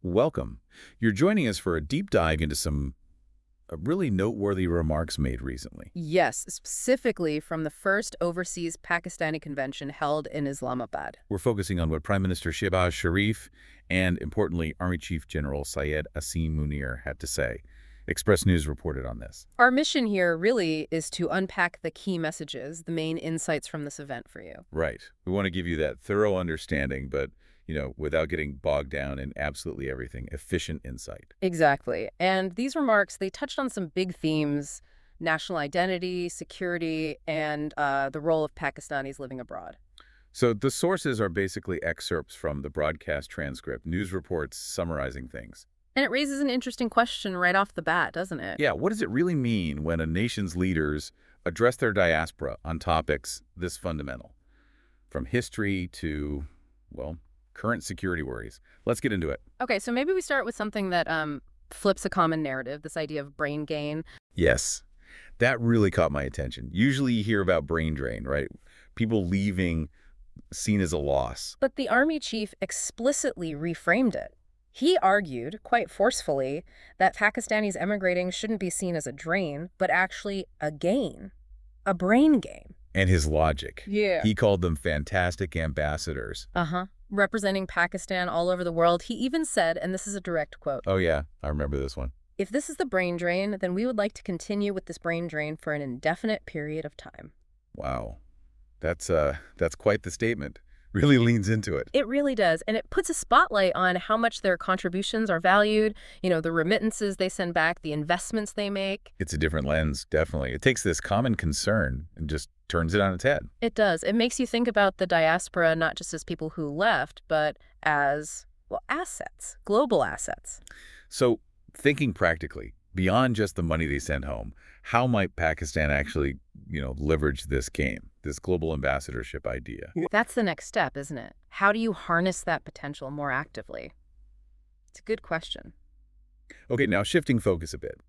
Welcome. You're joining us for a deep dive into some really noteworthy remarks made recently. Yes, specifically from the first overseas Pakistani convention held in Islamabad. We're focusing on what Prime Minister Shehbaz Sharif and, importantly, Army Chief General Syed Asim Munir had to say. Express News reported on this. Our mission here really is to unpack the key messages, the main insights from this event for you. Right. We want to give you that thorough understanding, but, without getting bogged down in absolutely everything. Efficient insight. Exactly. And these remarks, they touched on some big themes: national identity, security, and the role of Pakistanis living abroad. So the sources are basically excerpts from the broadcast transcript, news reports summarizing things. And it raises an interesting question right off the bat, doesn't it? Yeah, what does it really mean when a nation's leaders address their diaspora on topics this fundamental? From history to, well, current security worries. Let's get into it. Okay, so maybe we start with something that flips a common narrative, this idea of brain gain. Yes, that really caught my attention. Usually you hear about brain drain, right? People leaving seen as a loss. But the army chief explicitly reframed it. He argued, quite forcefully, that Pakistanis emigrating shouldn't be seen as a drain, but actually a gain, a brain gain. And his logic. Yeah. He called them fantastic ambassadors. Uh-huh. Representing Pakistan all over the world, he even said, and this is a direct quote, Oh yeah, I remember this one. "If this is the brain drain, then we would like to continue with this brain drain for an indefinite period of time." Wow. That's quite the statement. Really leans into it. It really does, and it puts a spotlight on how much their contributions are valued, the remittances they send back, the investments they make. It's a different lens, definitely. It takes this common concern and just turns it on its head. It does. It makes you think about the diaspora not just as people who left, but as, well, assets, global assets. So, thinking practically, beyond just the money they send home, how might Pakistan actually, leverage this game, this global ambassadorship idea? That's the next step, isn't it? How do you harness that potential more actively? It's a good question. Okay, now shifting focus a bit.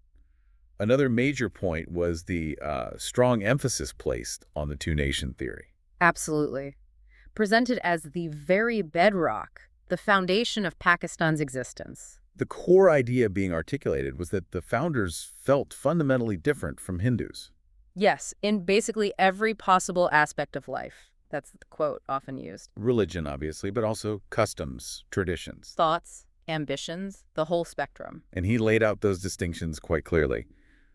Another major point was the strong emphasis placed on the two-nation theory. Absolutely. Presented as the very bedrock, the foundation of Pakistan's existence. The core idea being articulated was that the founders felt fundamentally different from Hindus. Yes, in basically every possible aspect of life. That's the quote often used. Religion, obviously, but also customs, traditions. Thoughts, ambitions, the whole spectrum. And he laid out those distinctions quite clearly.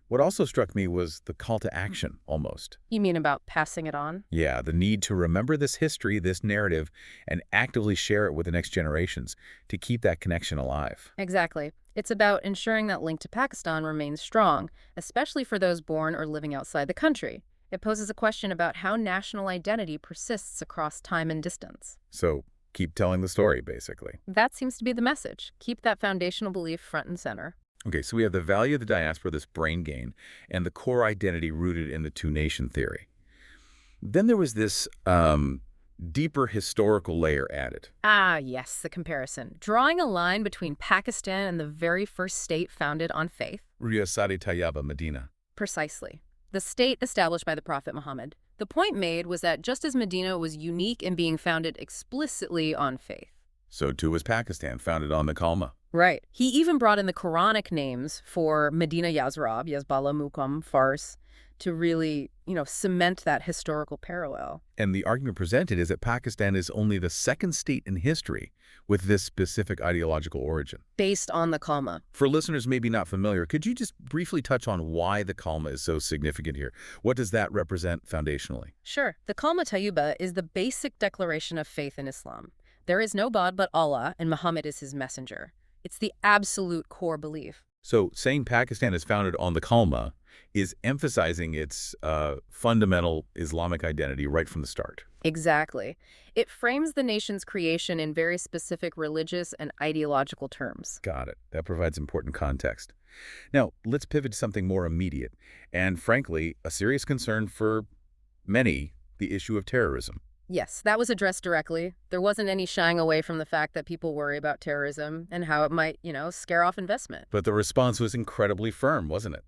What also struck me was the call to action, almost. You mean about passing it on? Yeah, the need to remember this history, this narrative, and actively share it with the next generations to keep that connection alive. Exactly. It's about ensuring that link to Pakistan remains strong, especially for those born or living outside the country. It poses a question about how national identity persists across time and distance. So keep telling the story, basically. That seems to be the message. Keep that foundational belief front and center. Okay, so we have the value of the diaspora, this brain gain, and the core identity rooted in the two-nation theory. Then there was this deeper historical layer added. Ah, yes, the comparison. Drawing a line between Pakistan and the very first state founded on faith. Riyasat-e Tayyaba, Medina. Precisely. The state established by the Prophet Muhammad. The point made was that just as Medina was unique in being founded explicitly on faith. So too was Pakistan, founded on the Kalma. Right. He even brought in the Quranic names for Medina Yazrab, Yazbala Muqam, Fars, to really, cement that historical parallel. And the argument presented is that Pakistan is only the second state in history with this specific ideological origin. Based on the Kalma. For listeners maybe not familiar, could you just briefly touch on why the Kalma is so significant here? What does that represent foundationally? Sure. The Kalma Tayyibah is the basic declaration of faith in Islam. There is no God but Allah, and Muhammad is his messenger. It's the absolute core belief. So saying Pakistan is founded on the Kalma is emphasizing its fundamental Islamic identity right from the start. Exactly. It frames the nation's creation in very specific religious and ideological terms. Got it. That provides important context. Now, let's pivot to something more immediate and, frankly, a serious concern for many, the issue of terrorism. Yes, that was addressed directly. There wasn't any shying away from the fact that people worry about terrorism and how it might, scare off investment. But the response was incredibly firm, wasn't it?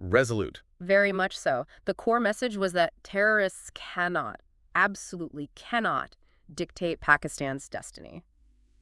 Resolute. Very much so. The core message was that terrorists cannot, absolutely cannot, dictate Pakistan's destiny.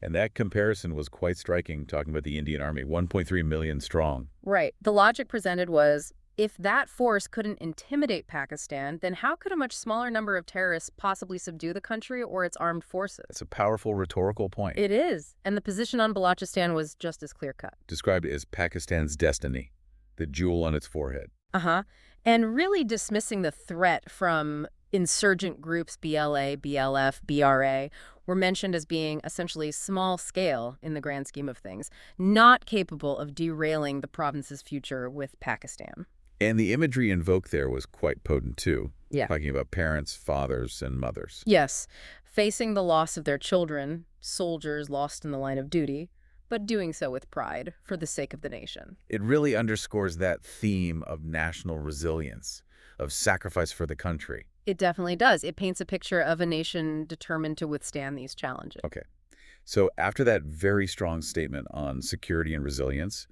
And that comparison was quite striking, talking about the Indian Army, 1.3 million strong. Right. The logic presented was, if that force couldn't intimidate Pakistan, then how could a much smaller number of terrorists possibly subdue the country or its armed forces? That's a powerful rhetorical point, It is. And the position on Balochistan was just as clear-cut. described as Pakistan's destiny, the jewel on its forehead. Uh-huh. And really dismissing the threat from insurgent groups BLA, BLF, BRA were mentioned as being essentially small scale in the grand scheme of things, not capable of derailing the province's future with Pakistan. And the imagery invoked there was quite potent, too, Yeah. talking about parents, fathers, and mothers. Yes, facing the loss of their children, soldiers lost in the line of duty, but doing so with pride for the sake of the nation. It really underscores that theme of national resilience, of sacrifice for the country. It definitely does. It paints a picture of a nation determined to withstand these challenges. Okay. So after that very strong statement on security and resilience,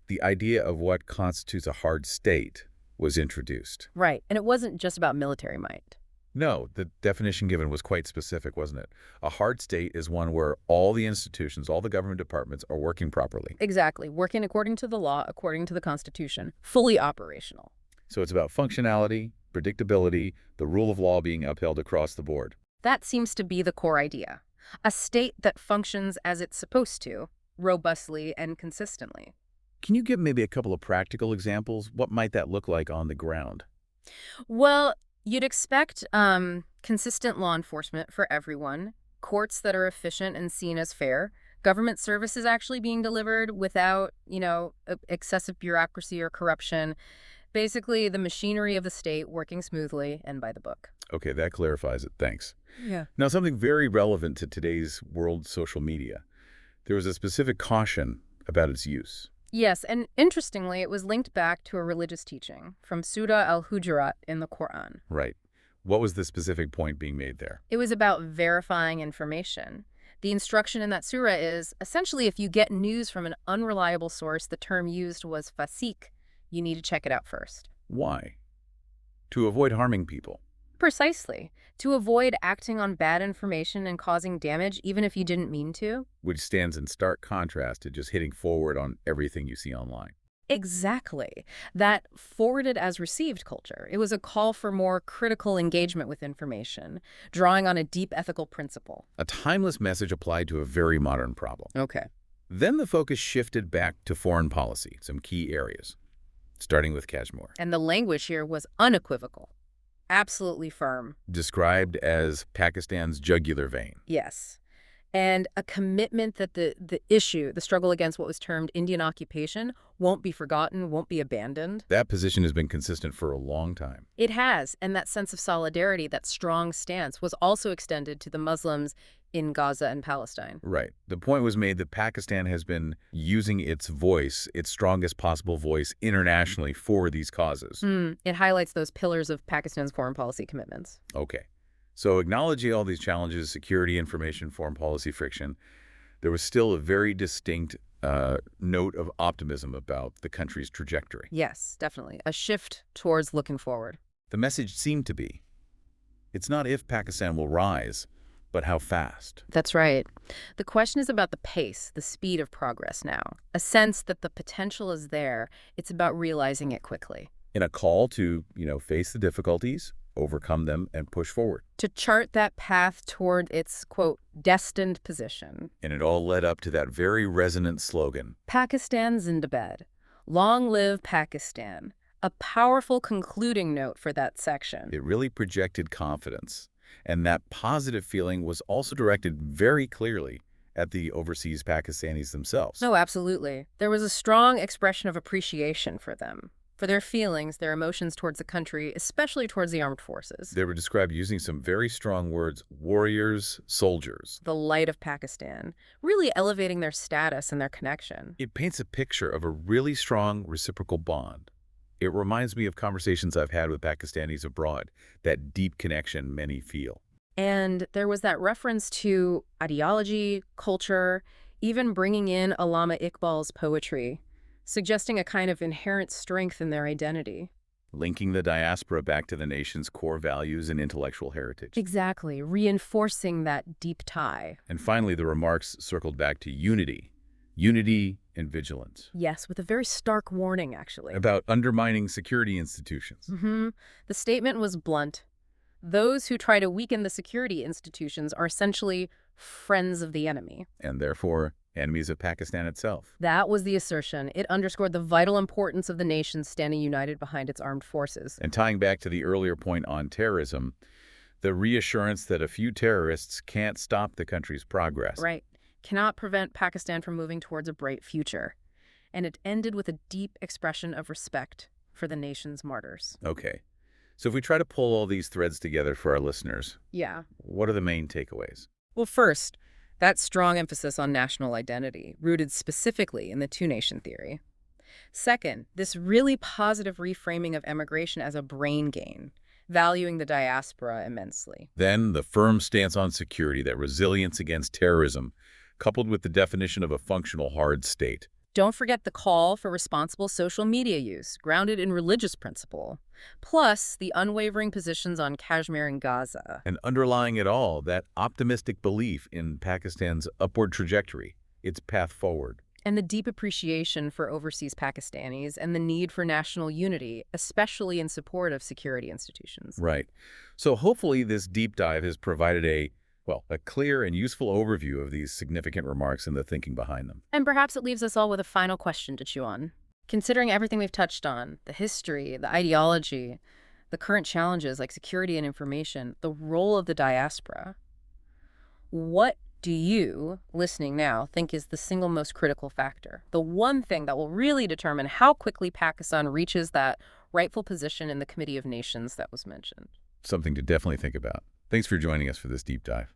the idea of what constitutes a hard state was introduced. Right. And it wasn't just about military might. No, the definition given was quite specific, wasn't it? A hard state is one where all the institutions, all the government departments are working properly. Exactly. Working according to the law, according to the Constitution, fully operational. So it's about functionality, predictability, the rule of law being upheld across the board. That seems to be the core idea. A state that functions as it's supposed to, robustly and consistently. Can you give maybe a couple of practical examples? What might that look like on the ground? Well, you'd expect consistent law enforcement for everyone, courts that are efficient and seen as fair, government services actually being delivered without, excessive bureaucracy or corruption. Basically, the machinery of the state working smoothly and by the book. Okay, that clarifies it. Thanks. Yeah. Now, something very relevant to today's world social media. There was a specific caution about its use. Yes, and interestingly, it was linked back to a religious teaching from Surah al-Hujurat in the Quran. Right. What was the specific point being made there? It was about verifying information. The instruction in that surah is, essentially, if you get news from an unreliable source, the term used was fasik. You need to check it out first. Why? To avoid harming people. Precisely. To avoid acting on bad information and causing damage, even if you didn't mean to. Which stands in stark contrast to just hitting forward on everything you see online. Exactly. That forwarded as received culture. It was a call for more critical engagement with information, drawing on a deep ethical principle. A timeless message applied to a very modern problem. Okay. Then the focus shifted back to foreign policy, some key areas, starting with Kashmir. And the language here was unequivocal. Absolutely firm. Described as Pakistan's jugular vein. Yes. And a commitment that the issue, the struggle against what was termed Indian occupation, won't be forgotten, won't be abandoned. That position has been consistent for a long time. It has, and that sense of solidarity, that strong stance, was also extended to the Muslims in Gaza and Palestine. Right. The point was made that Pakistan has been using its voice, its strongest possible voice, internationally for these causes. It highlights those pillars of Pakistan's foreign policy commitments. Okay. So acknowledging all these challenges, security, information, foreign policy friction, there was still a very distinct note of optimism about the country's trajectory. Yes, definitely. A shift towards looking forward. The message seemed to be, it's not if Pakistan will rise, but how fast. That's right. The question is about the pace, the speed of progress now. A sense that the potential is there. It's about realizing it quickly. In a call to, face the difficulties, overcome them, and push forward. To chart that path toward its, quote, destined position. And it all led up to that very resonant slogan. Pakistan Zindabad. Long live Pakistan. A powerful concluding note for that section. It really projected confidence. And that positive feeling was also directed very clearly at the overseas Pakistanis themselves. Oh, absolutely. There was a strong expression of appreciation for them, for their feelings, their emotions towards the country, especially towards the armed forces. They were described using some very strong words, warriors, soldiers. The light of Pakistan, really elevating their status and their connection. It paints a picture of a really strong reciprocal bond. It reminds me of conversations I've had with Pakistanis abroad, that deep connection many feel. And there was that reference to ideology, culture, even bringing in Allama Iqbal's poetry, suggesting a kind of inherent strength in their identity. linking the diaspora back to the nation's core values and intellectual heritage. Exactly, reinforcing that deep tie. And finally, the remarks circled back to unity and vigilance, Yes, with a very stark warning, actually. about undermining security institutions. The statement was blunt. Those who try to weaken the security institutions are essentially friends of the enemy. And therefore, enemies of Pakistan itself. That was the assertion. It underscored the vital importance of the nation standing united behind its armed forces. And tying back to the earlier point on terrorism, the reassurance that a few terrorists can't stop the country's progress. Right. Cannot prevent Pakistan from moving towards a bright future. And it ended with a deep expression of respect for the nation's martyrs. Okay. So if we try to pull all these threads together for our listeners, Yeah. what are the main takeaways? Well, first, that strong emphasis on national identity, rooted specifically in the two-nation theory. Second, this really positive reframing of emigration as a brain gain, valuing the diaspora immensely. Then the firm stance on security, that resilience against terrorism, coupled with the definition of a functional hard state. Don't forget the call for responsible social media use, grounded in religious principle, plus the unwavering positions on Kashmir and Gaza. And underlying it all, that optimistic belief in Pakistan's upward trajectory, its path forward. And the deep appreciation for overseas Pakistanis and the need for national unity, especially in support of security institutions. Right. So hopefully this deep dive has provided a clear and useful overview of these significant remarks and the thinking behind them. And perhaps it leaves us all with a final question to chew on. Considering everything we've touched on, the history, the ideology, the current challenges like security and information, the role of the diaspora, what do you, listening now, think is the single most critical factor? The one thing that will really determine how quickly Pakistan reaches that rightful position in the Committee of Nations that was mentioned? Something to definitely think about. Thanks for joining us for this deep dive.